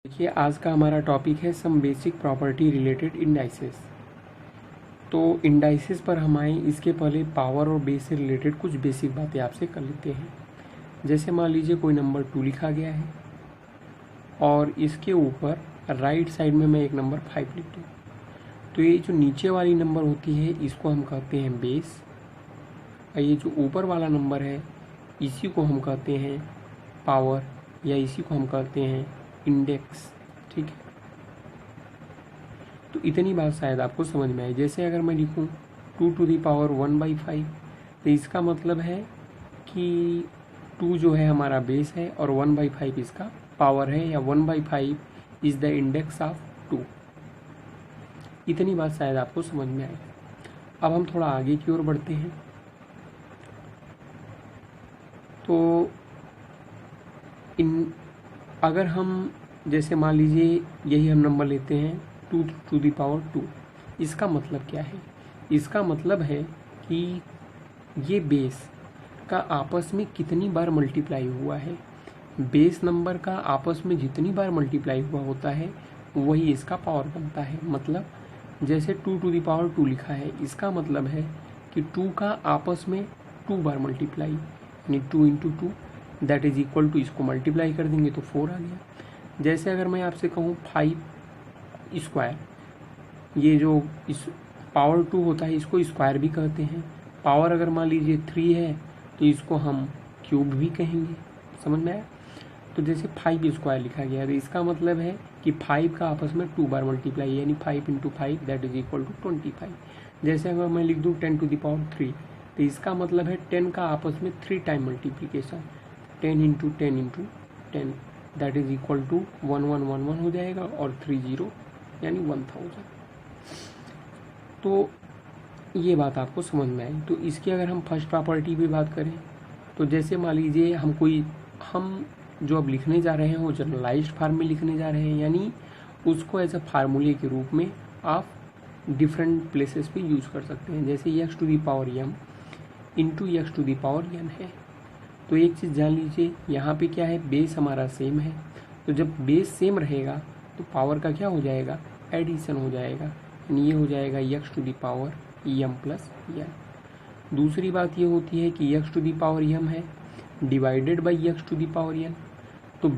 देखिए आज का हमारा टॉपिक है some basic property related indices. तो इंडाइसेस पर हम आए, इसके पहले पावर और बेस से रिलेटेड कुछ बेसिक बातें आपसे कर लेते हैं। जैसे मान लीजिए कोई नंबर 2 लिखा गया है और इसके ऊपर राइट साइड में मैं एक नंबर 5 लिख दूँ, तो ये जो नीचे वाली नंबर होती है इसको हम कहते हैं बेस, और ये जो ऊपर वाला नंबर है इसी को हम कहते हैं पावर, या इसी को हम कहते हैं इंडेक्स। ठीक है, तो इतनी बात शायद आपको समझ में आई। जैसे अगर मैं लिखूं 2⁻1/5, तो इसका मतलब है कि 2 जो है हमारा बेस है और 1/5 इसका पावर है, या 1/5 इज द इंडेक्स ऑफ 2। इतनी बात शायद आपको समझ में आई। अब हम थोड़ा आगे की ओर बढ़ते हैं। तो अगर हम जैसे मान लीजिए यही हम नंबर लेते हैं 2⁻2, इसका मतलब क्या है? इसका मतलब है कि ये बेस का आपस में कितनी बार मल्टीप्लाई हुआ है। बेस नंबर का आपस में जितनी बार मल्टीप्लाई हुआ होता है वही इसका पावर बनता है। मतलब जैसे 2⁻2 लिखा है, इसका मतलब है कि 2 का आपस में 2 बार मल्टीप्लाई, यानी 2 × 2 दैट इज इक्वल टू, इसको मल्टीप्लाई कर देंगे तो 4 आ गया। जैसे अगर मैं आपसे कहूँ 5², ये जो इस पावर 2 होता है इसको स्क्वायर भी कहते हैं। पावर अगर मान लीजिए 3 है तो इसको हम क्यूब भी कहेंगे। समझ में आया? तो जैसे 5² लिखा गया है तो इसका मतलब है कि 5 का आपस में 2 बार मल्टीप्लाई, यानी 5 × 5 दैट इज इक्वल टू 25। जैसे अगर मैं लिख दूँ 10⁻3, तो इसका मतलब है 10 का आपस में 3 time multiplication, 10 × 10 × 10 that is equal to 1111 हो जाएगा, और 30 यानी 1000। तो ये बात आपको समझ में आई। तो इसकी अगर हम फर्स्ट प्रॉपर्टी भी बात करें, तो जैसे मान लीजिए हम जो अब लिखने जा रहे हैं वो जनरलाइज्ड फॉर्म में लिखने जा रहे हैं, यानी उसको एज अ फार्मूले के रूप में आप डिफरेंट प्लेसेस पे यूज़ कर सकते हैं। जैसे x⁻m × x⁻n है। तो एक चीज़ जान लीजिए, यहाँ पे क्या है, बेस हमारा सेम है। तो जब बेस सेम रहेगा तो पावर का क्या हो जाएगा, एडिशन हो जाएगा, यानी ये हो जाएगा x⁻m + n। दूसरी बात ये होती है कि x⁻m है डिवाइडेड बाई x⁻n। तो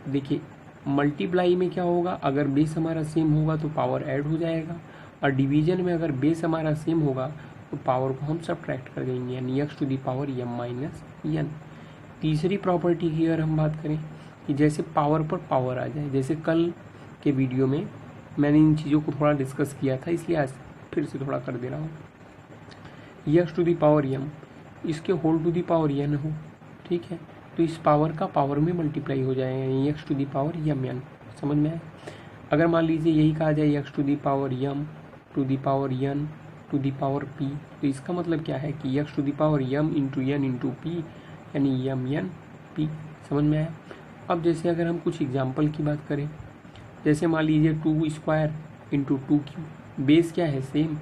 देखिए मल्टीप्लाई में क्या होगा, अगर बेस हमारा सेम होगा तो पावर ऐड हो जाएगा, और डिवीजन में अगर बेस हमारा सेम होगा तो पावर को हम सब्ट्रैक्ट कर देंगे, यानी x⁻m - n। तीसरी प्रॉपर्टी की अगर हम बात करें कि जैसे पावर पर पावर आ जाए, जैसे कल के वीडियो में मैंने इन चीज़ों को थोड़ा डिस्कस किया था, इसलिए आज फिर से थोड़ा कर दे रहा हूँ। x⁻m इसके whole to the power n हो, ठीक है, तो इस पावर का पावर में मल्टीप्लाई हो जाएगा, यानी x⁻m n। समझ में आए? अगर मान लीजिए यही कहा जाए x⁻m to the power n to the power p, तो इसका मतलब क्या है कि x⁻m × n × p, यानी mn p। समझ में आया? अब जैसे अगर हम कुछ एग्जाम्पल की बात करें, जैसे मान लीजिए 2² × 2³, बेस क्या है, सेम,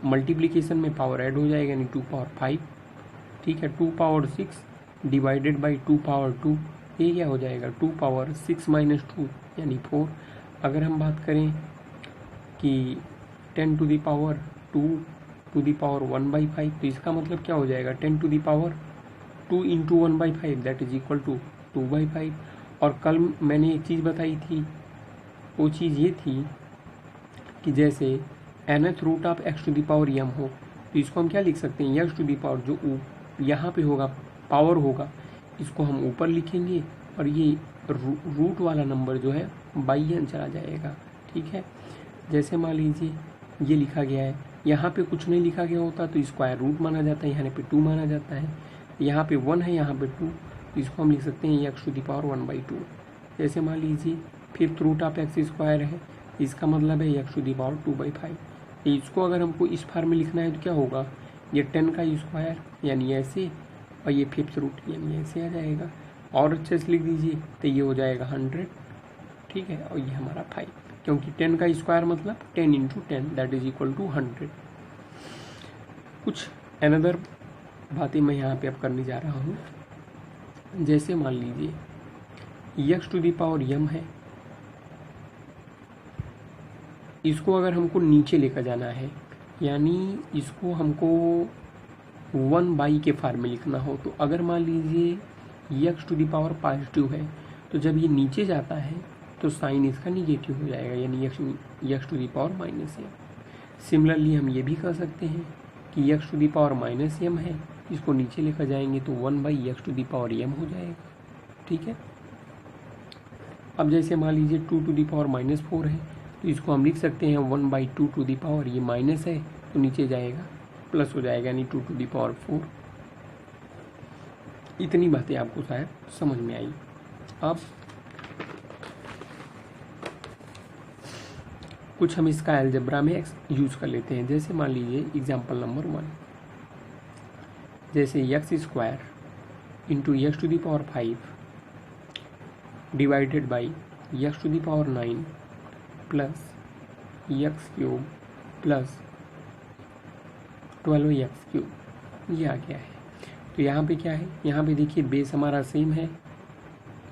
मल्टीप्लिकेशन में पावर ऐड हो जाएगा, यानी 2⁵, ठीक है, 2⁶ डिवाइडेड बाई 2⁵, ये क्या हो जाएगा 2⁶ - 2 यानी 4। अगर हम बात करें कि 10⁻2 टू द पावर 1/5, तो इसका मतलब क्या हो जाएगा 10⁻2 × 1/5 दैट इज इक्वल टू 2/5। और कल मैंने एक चीज़ बताई थी, वो चीज़ ये थी कि जैसे nth रूट ऑफ x⁻m हो, तो इसको हम क्या लिख सकते हैं, x⁻, जो यहाँ पे होगा पावर होगा, इसको हम ऊपर लिखेंगे, और ये रूट वाला नंबर जो है बाई n चला जाएगा। ठीक है, जैसे मान लीजिए ये लिखा गया है, यहाँ पे कुछ नहीं लिखा गया होता तो स्क्वायर रूट माना जाता है, यहाँ पे 2 माना जाता है, यहाँ पे 1 है, यहाँ पे 2, तो इसको हम लिख सकते हैं x⁻1/2। जैसे मान लीजिए 5th रूट ऑफ x² है, इसका मतलब है x⁻2/5। इसको अगर हमको इस फॉर्म में लिखना है तो क्या होगा, ये 10 का स्क्वायर यानी ऐसे, और ये 5th रूट यानी ऐसे आ जाएगा, और अच्छे से लिख दीजिए तो ये हो जाएगा 100। ठीक है, और ये हमारा 5, क्योंकि 10 का स्क्वायर मतलब 10 × 10 दैट इज इक्वल टू 100। कुछ अनदर बातें मैं यहाँ पे अब करने जा रहा हूँ। जैसे मान लीजिए एक्स टू दी पावर यम है, इसको अगर हमको नीचे लेकर जाना है, यानी इसको हमको 1/, के फार्म में लिखना हो, तो अगर मान लीजिए x to the power positive है, तो जब ये नीचे जाता है तो साइन इसका निगेटिव हो जाएगा, यानी x to the power minus m. Similarly हम ये भी कर सकते हैं कि x to the power minus m है, इसको नीचे लेकर जाएंगे तो 1/x to the power M हो जाएगा। ठीक है, अब जैसे मान लीजिए 2 टू दी पावर -4 है, तो इसको हम लिख सकते हैं 1/2 टू दी पावर, ये माइनस है तो नीचे जाएगा प्लस हो जाएगा, यानी 2 टू दी पावर 4। इतनी बातें आपको शायद समझ में आई। अब कुछ हम इसका अलजेब्रा में यूज कर लेते हैं। जैसे मान लीजिए एग्जाम्पल नंबर 1, जैसे x² into x to the power 5 divided by x to the power 9 plus x³ plus 12x³, ये आ गया है। तो यहाँ पे क्या है, यहाँ पे देखिए बेस हमारा सेम है,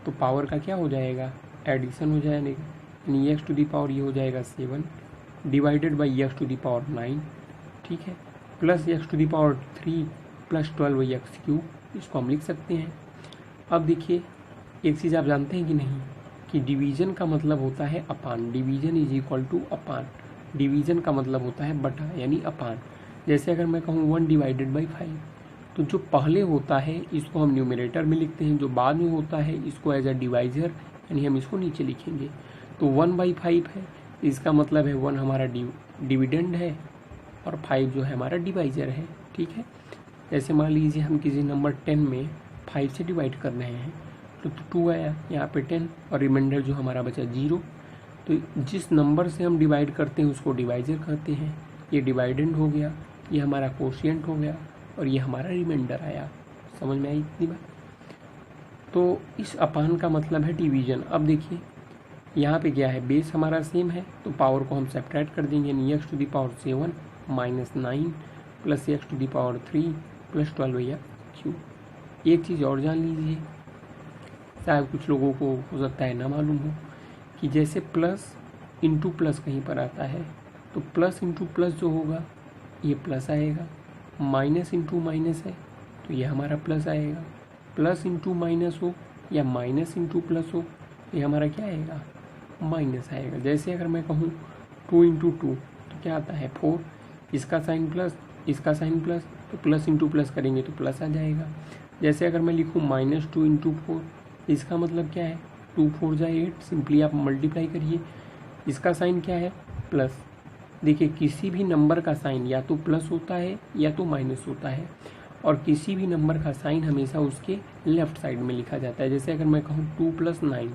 तो पावर का क्या हो जाएगा, एडिशन हो जाएगा, यानी एक्स टू दी पावर ये हो जाएगा 7 divided by x to the power 9, ठीक है, plus x to the power 3 plus 12x³, इसको हम लिख सकते हैं। अब देखिए एक चीज़ आप जानते हैं कि नहीं, कि डिवीज़न का मतलब होता है upon, division is equal to upon, division का मतलब होता है बटा, यानी अपान। जैसे अगर मैं कहूँ 1 डिवाइडेड बाई 5, तो जो पहले होता है इसको हम न्यूमरेटर में लिखते हैं, जो बाद में होता है इसको एज अ डिवाइजर, यानी हम इसको नीचे लिखेंगे। तो 1/5 है, इसका मतलब है 1 हमारा डिविडेंड है और 5 जो है हमारा डिवाइजर है। ठीक है, जैसे मान लीजिए हम किसी नंबर 10 में 5 से डिवाइड कर रहे हैं, तो 2 आया, यहाँ पे 10 और रिमाइंडर जो हमारा बचा 0। तो जिस नंबर से हम डिवाइड करते हैं उसको डिवाइजर कहते हैं। ये डिवाइडेंड हो गया, ये हमारा कोशिएंट हो गया और ये हमारा रिमाइंडर आया। समझ में आई इतनी बात? तो इस अपान का मतलब है डिवीज़न। अब देखिए यहाँ पे क्या है, बेस हमारा सेम है, तो पावर को हम सब्ट्रैक्ट कर देंगे, यानी x to the power 7 minus 9 plus x to the power 3 plus 12x³। एक चीज़ और जान लीजिए, शायद कुछ लोगों को हो सकता है ना मालूम हो, कि जैसे प्लस इंटू प्लस कहीं पर आता है, तो प्लस इंटू प्लस जो होगा ये प्लस आएगा, माइनस इंटू माइनस है तो ये हमारा प्लस आएगा, प्लस इंटू माइनस हो या माइनस इंटू प्लस हो ये हमारा क्या आएगा, माइनस आएगा। जैसे अगर मैं कहूँ 2 इंटू 2 तो क्या आता है 4, इसका साइन प्लस इसका साइन प्लस, तो प्लस इंटू प्लस करेंगे तो प्लस आ जाएगा। जैसे अगर मैं लिखूँ -2 इंटू 4, इसका मतलब क्या है 2 4 जाए 8, सिंपली आप मल्टीप्लाई करिए, इसका साइन क्या है प्लस। देखिए किसी भी नंबर का साइन या तो प्लस होता है या तो माइनस होता है, और किसी भी नंबर का साइन हमेशा उसके लेफ्ट साइड में लिखा जाता है। जैसे अगर मैं कहूँ 2 + 9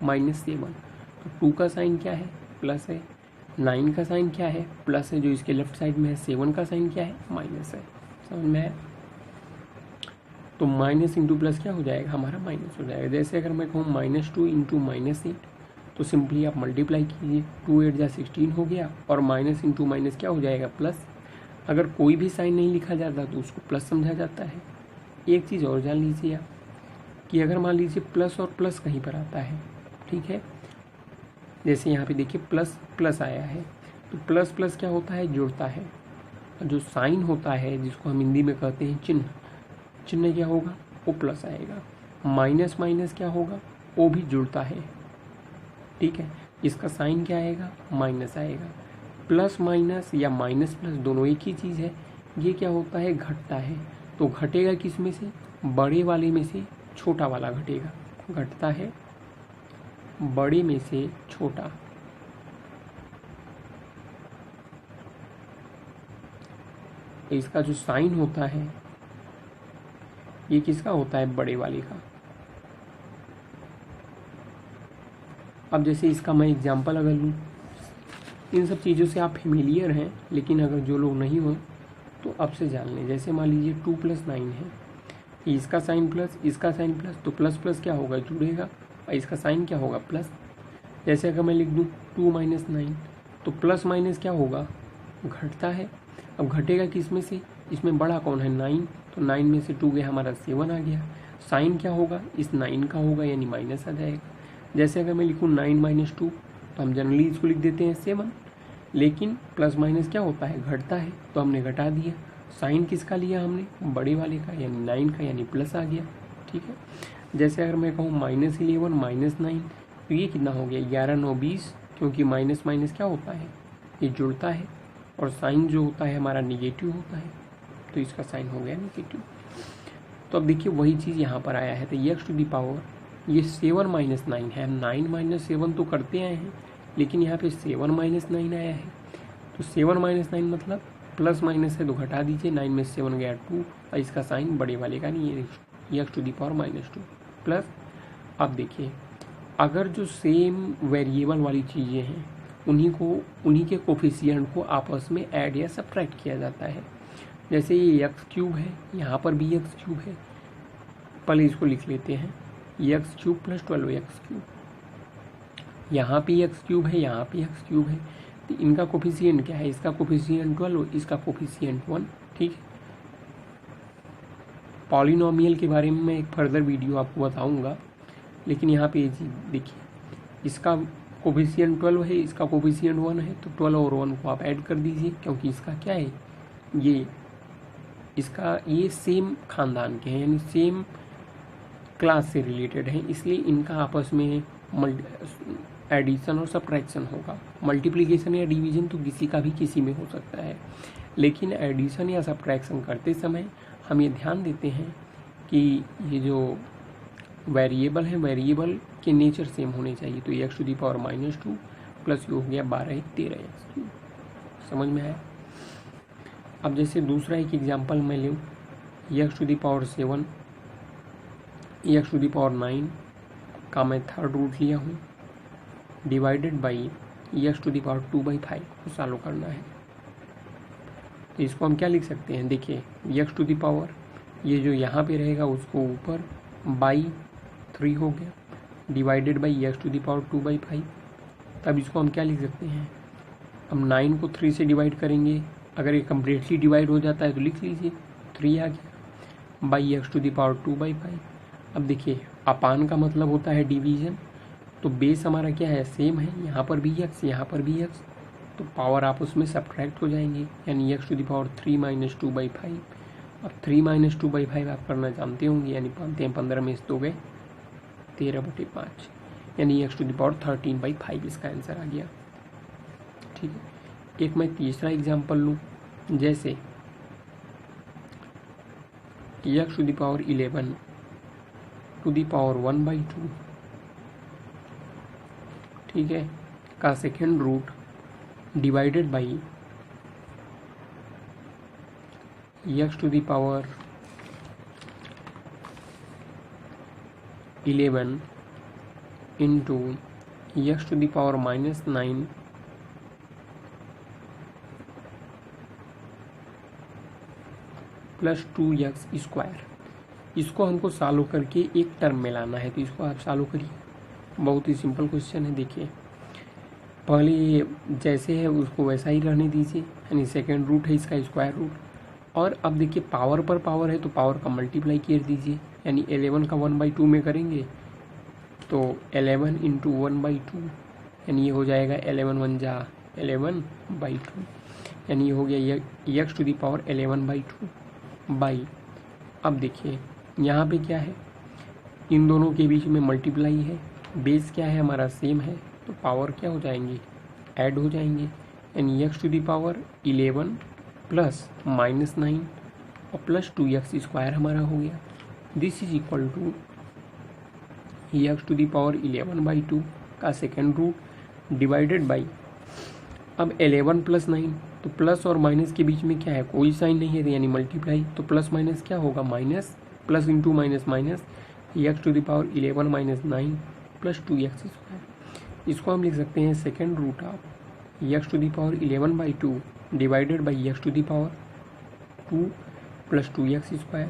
-7, तो 2 का साइन क्या है प्लस है, 9 का साइन क्या है प्लस है जो इसके लेफ्ट साइड में है, 7 का साइन क्या है माइनस है। समझ में आया? तो माइनस इंटू प्लस क्या हो जाएगा हमारा माइनस हो जाएगा। जैसे अगर मैं कहूँ -2 इंटू -8, तो सिंपली आप मल्टीप्लाई कीजिए, 2 8 जा 16 हो गया, और माइनस इंटू माइनस क्या हो जाएगा प्लस। अगर कोई भी साइन नहीं लिखा जाता तो उसको प्लस समझा जाता है। एक चीज़ और जान लीजिए आप, कि अगर मान लीजिए प्लस और प्लस कहीं पर आता है, ठीक है, जैसे यहाँ पे देखिए प्लस प्लस आया है, तो प्लस प्लस क्या होता है जुड़ता है, और जो साइन होता है जिसको हम हिंदी में कहते हैं चिन्ह, चिन्ह क्या होगा वो प्लस आएगा। माइनस माइनस क्या होगा वो भी जुड़ता है, ठीक है, इसका साइन क्या आएगा माइनस आएगा। प्लस माइनस या माइनस प्लस दोनों एक ही चीज़ है। ये क्या होता है घटता है, तो घटेगा किस में से, बड़े वाले में से छोटा वाला घटेगा, घटता है बड़े में से छोटा। इसका जो साइन होता है ये किसका होता है बड़े वाले का। अब जैसे इसका मैं एग्जांपल अगर लूँ, इन सब चीज़ों से आप फेमिलियर हैं, लेकिन अगर जो लोग नहीं हो तो अब से जान लें। जैसे मान लीजिए 2 + 9 है, इसका साइन प्लस इसका साइन प्लस, तो प्लस प्लस क्या होगा जुड़ेगा, और इसका साइन क्या होगा प्लस। जैसे अगर मैं लिख दूँ 2 - 9, तो प्लस माइनस क्या होगा घटता है। अब घटेगा किस में से, इसमें बड़ा कौन है 9, तो 9 में से 2 गया हमारा 7 आ गया। साइन क्या होगा, इस 9 का होगा यानी माइनस आ जाएगा। जैसे अगर मैं लिखूँ 9 माइनस 2 तो हम जनरली इसको लिख देते हैं 7, लेकिन प्लस माइनस क्या होता है, घटता है, तो हमने घटा दिया। साइन किसका लिया हमने, बड़े वाले का यानी 9 का, यानी प्लस आ गया। ठीक है, जैसे अगर मैं कहूँ -11 -9 तो ये कितना हो गया 11 9 20, क्योंकि माइनस माइनस क्या होता है, ये जुड़ता है, और साइन जो होता है हमारा निगेटिव होता है, तो इसका साइन हो गया निगेटिव। तो अब देखिए वही चीज़ यहाँ पर आया है, तो x टू दी पावर ये 7 माइनस 9 है, 9 माइनस 7 तो करते आए हैं, लेकिन यहाँ पे 7 माइनस 9 आया है, तो 7 माइनस 9 मतलब प्लस माइनस है तो घटा दीजिए, 9 में 7 गया 2, और इसका साइन बड़े वाले का नहीं है, x to the power -2 plus. अब देखिए अगर जो सेम वेरिएबल वाली चीज़ें हैं उन्हीं के कोफिशिएंट को आपस में ऐड या सब्ट्रैक्ट किया जाता है। जैसे ये x³ है, यहाँ पर भी x³ है, पहले इसको लिख लेते हैं, x³ + 12x³, यहाँ पे x³ है, यहाँ पे x³ है, तो इनका कोफिशिएंट क्या है, इसका कोफिशिएंट 12, इसका कोफिशिएंट 1। ठीक है, पॉलिनोमियल के बारे में मैं एक फर्दर वीडियो आपको बताऊंगा, लेकिन यहाँ पे ये चीज़ देखिए, इसका कोफिशिएंट 12 है, इसका कोफिशिएंट 1 है, तो 12 और 1 को आप ऐड कर दीजिए, क्योंकि इसका क्या है, ये सेम खानदान के हैं, यानी सेम क्लास से रिलेटेड हैं, इसलिए इनका आपस में एडिशन और सब्ट्रैक्शन होगा। मल्टीप्लिकेशन या डिवीजन तो किसी का भी किसी में हो सकता है, लेकिन एडिशन या सब्ट्रैक्शन करते समय हम ये ध्यान देते हैं कि ये जो वेरिएबल है, वेरिएबल के नेचर सेम होने चाहिए। तो x to the power -2 plus ये हो गया 12 13 x³। समझ में आया। अब जैसे दूसरा एक एग्जांपल मैं लूँ, x to the power 7, x to the power 9 का मैं थर्ड रूट लिया हूँ, divided by x to the power 2/5 को सॉल्व करना है। तो इसको हम क्या लिख सकते हैं, देखिए x टू दी पावर ये जो यहाँ पे रहेगा उसको ऊपर बाई 3 हो गया, divided by x to the power 2/5। तब इसको हम क्या लिख सकते हैं, हम 9 को 3 से डिवाइड करेंगे, अगर ये कम्प्लीटली डिवाइड हो जाता है तो लिख लीजिए 3 आ गया, by x to the power 2/5। अब देखिए अपान का मतलब होता है डिवीजन, तो बेस हमारा क्या है, सेम है, यहाँ पर भी x, यहाँ पर भी x, तो पावर आप उसमें सब्ट्रैक्ट हो जाएंगे, यानी x टू दी पावर 3 - 2/5। अब 3 - 2/5 आप करना जानते होंगे, यानी 15 में 2 गए 13/5, यानी x टू दी पावर 13/5 इसका आंसर आ गया। ठीक है, एक मैं तीसरा एग्जांपल लूँ, जैसे x to the power 11 to the power 1/2, ठीक है, का second root divided by x to the power 11 into x to the power -9 plus 2x²। इसको हमको सॉल्व करके एक टर्म में लाना है, तो इसको आप सॉल्व करिए, बहुत ही सिंपल क्वेश्चन है। देखिए पहले जैसे है उसको वैसा ही रहने दीजिए, यानी सेकेंड रूट है इसका स्क्वायर रूट, और अब देखिए पावर पर पावर है तो पावर का मल्टीप्लाई कर दीजिए, यानी 11 का 1/2 में करेंगे तो 11 इंटू 1/2, यानी ये हो जाएगा 11 1 जा 11/2, यानी ये हो गया x to the power 11/2 by. अब देखिए यहाँ पे क्या है, इन दोनों के बीच में मल्टीप्लाई है, बेस क्या है हमारा सेम है, तो पावर क्या हो जाएंगे, ऐड हो जाएंगे, यानी x to the power 11 plus -9 और प्लस 2x² हमारा हो गया। This is equal to x to the power 11/2 का सेकेंड रूट डिवाइडेड बाई, अब 11 + 9, तो प्लस और माइनस के बीच में क्या है, कोई साइन नहीं है, यानी मल्टीप्लाई, तो प्लस माइनस क्या होगा, minus, plus into minus minus, x to the power 11 - 9 plus 2x²। इसको हम लिख सकते हैं second root of x to the power 11/2 divided by x to the power 2 plus 2x²।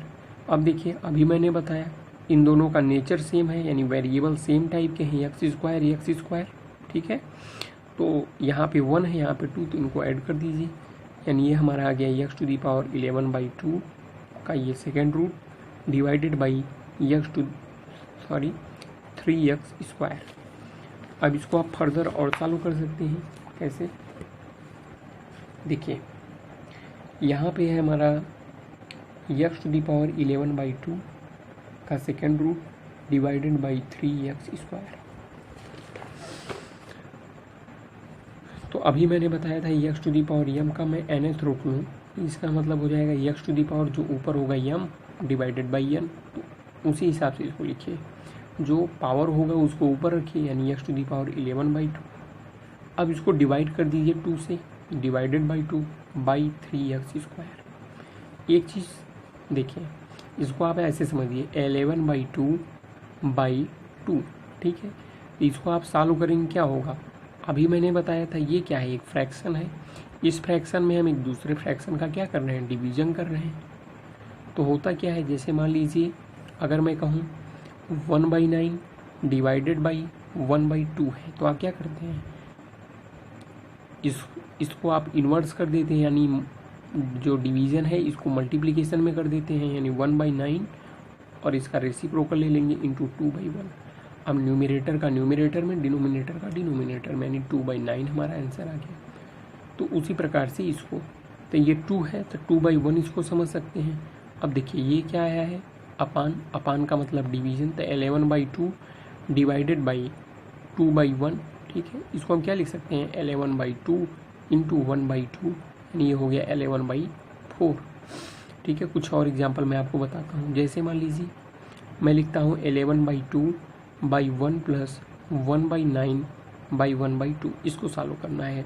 अब देखिए अभी मैंने बताया इन दोनों का नेचर सेम है, यानी वेरिएबल सेम टाइप के हैं, x², ठीक है, तो यहाँ पे 1 है, यहाँ पे 2, तो इनको ऐड कर दीजिए, यानी ये हमारा आ गया x टू दी पावर 11/2 का ये second root divided by 3x²। अब इसको आप फर्दर और चालू कर सकते हैं। कैसे? देखिए यहाँ पे है हमारा x⁻11/2 का second root divided by 3x²। तो अभी मैंने बताया था x⁻m का मैं nth रूट लूँ, इसका मतलब हो जाएगा x⁻, जो ऊपर होगा m डिवाइडेड बाई n, तो उसी हिसाब से इसको लिखिए। जो पावर होगा उसको ऊपर रखिए, यानी x⁻11/2। अब इसको डिवाइड कर दीजिए 2 से, डिवाइडेड बाई 2 बाई 3x²। एक चीज़ देखिए, इसको आप ऐसे समझिए 11/2/2, ठीक है। इसको आप सॉल्व करेंगे, क्या होगा? अभी मैंने बताया था ये क्या है, एक फ्रैक्शन है। इस फ्रैक्शन में हम एक दूसरे फ्रैक्शन का क्या कर रहे हैं, डिवीजन कर रहे हैं। तो होता क्या है, जैसे मान लीजिए अगर मैं कहूँ 1/9 डिवाइडेड बाई 1/2 है, तो आप क्या करते हैं, इसको आप इन्वर्स कर देते हैं, यानी जो डिवीज़न है इसको मल्टीप्लिकेशन में कर देते हैं, यानी 1/9 और इसका रेसिप्रोकल ले लेंगे इंटू 2/1। अब न्यूमरेटर का न्यूमरेटर में, डिनोमिनेटर का डिनोमिनेटर में, यानी 2/9 हमारा आंसर आ गया। तो उसी प्रकार से इसको, तो ये 2 है तो 2/1 इसको समझ सकते हैं। अब देखिए ये क्या आया है, अपान का मतलब डिवीज़न, तो 11/2 डिवाइडेड बाई 2/1, ठीक है। इसको हम क्या लिख सकते हैं, 11/2 इंटू 1/2, यानी ये हो गया 11/4, ठीक है। कुछ और एग्जांपल मैं आपको बताता हूँ। जैसे मान लीजिए मैं लिखता हूँ 11/2/1 प्लस 1/9/1/2, इसको सॉल्व करना है।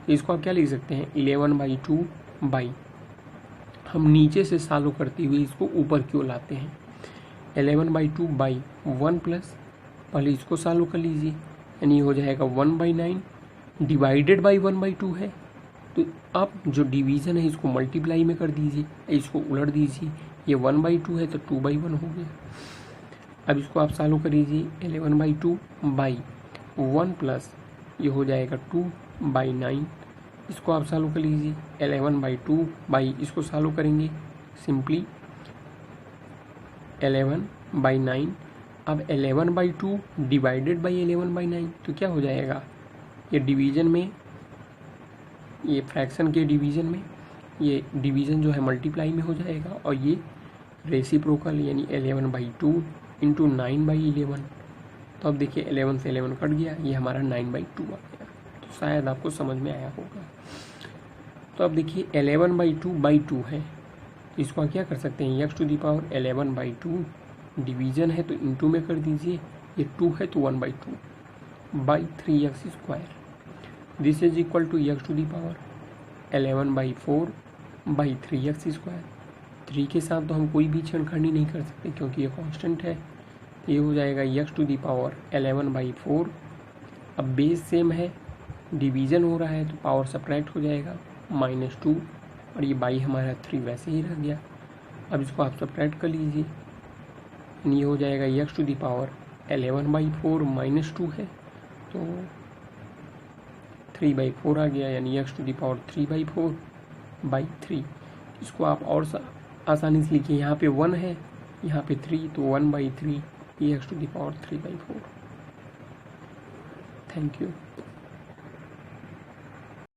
इसको आप क्या लिख सकते हैं, 11/2 बाई, हम नीचे से सॉल्व करते हुए इसको ऊपर क्यों लाते हैं, 11/2 बाई 1 प्लस, पहले इसको सॉल्व कर लीजिए, यानी हो जाएगा 1/9 डिवाइडेड बाई 1/2 है। तो अब जो डिवीज़न है इसको मल्टीप्लाई में कर दीजिए, इसको उलट दीजिए, ये 1/2 है तो 2/1 हो गया। अब इसको आप सॉल्व कर लीजिए, 11/2 बाई 1 प्लस, ये हो जाएगा 2/9, इसको आप सॉल्व कर लीजिए, 11/2 बाई, इसको सॉल्व करेंगे सिंपली 11/9। अब 11/2 डिवाइडेड बाई 11/9, तो क्या हो जाएगा, ये डिवीज़न में, ये फ्रैक्शन के डिवीज़न में, ये डिवीज़न जो है मल्टीप्लाई में हो जाएगा, और ये रेसिप्रोकल, यानी 11/2 इंटू 9/11। तो अब देखिए 11 से 11 कट गया, ये हमारा 9/2 आ गया। तो शायद आपको समझ में आया होगा। तो अब देखिए 11/2/2 है, इसको क्या कर सकते हैं, x⁻11/2 डिवीज़न है तो इंटू में कर दीजिए, ये 2 है तो 1/2 by 3x²। This is equal to x⁻11/4 by 3x²। 3 के साथ तो हम कोई भी छेड़खानी नहीं कर सकते क्योंकि ये कांस्टेंट है। ये हो जाएगा x⁻11/4। अब बेस सेम है, डिवीज़न हो रहा है तो पावर सब्ट्रैक्ट हो जाएगा, -2, और ये बाई हमारा 3 वैसे ही रह गया। अब इसको आप सब्ट्रैक्ट कर लीजिए, ये हो जाएगा x⁻11/4 -2 है तो 3/4 आ गया, यानी x⁻3/4 बाई 3। इसको आप और आसानी से लिखिए, यहाँ पे 1 है, यहाँ पे 3, तो 1/3, ये x⁻3/4। Thank you.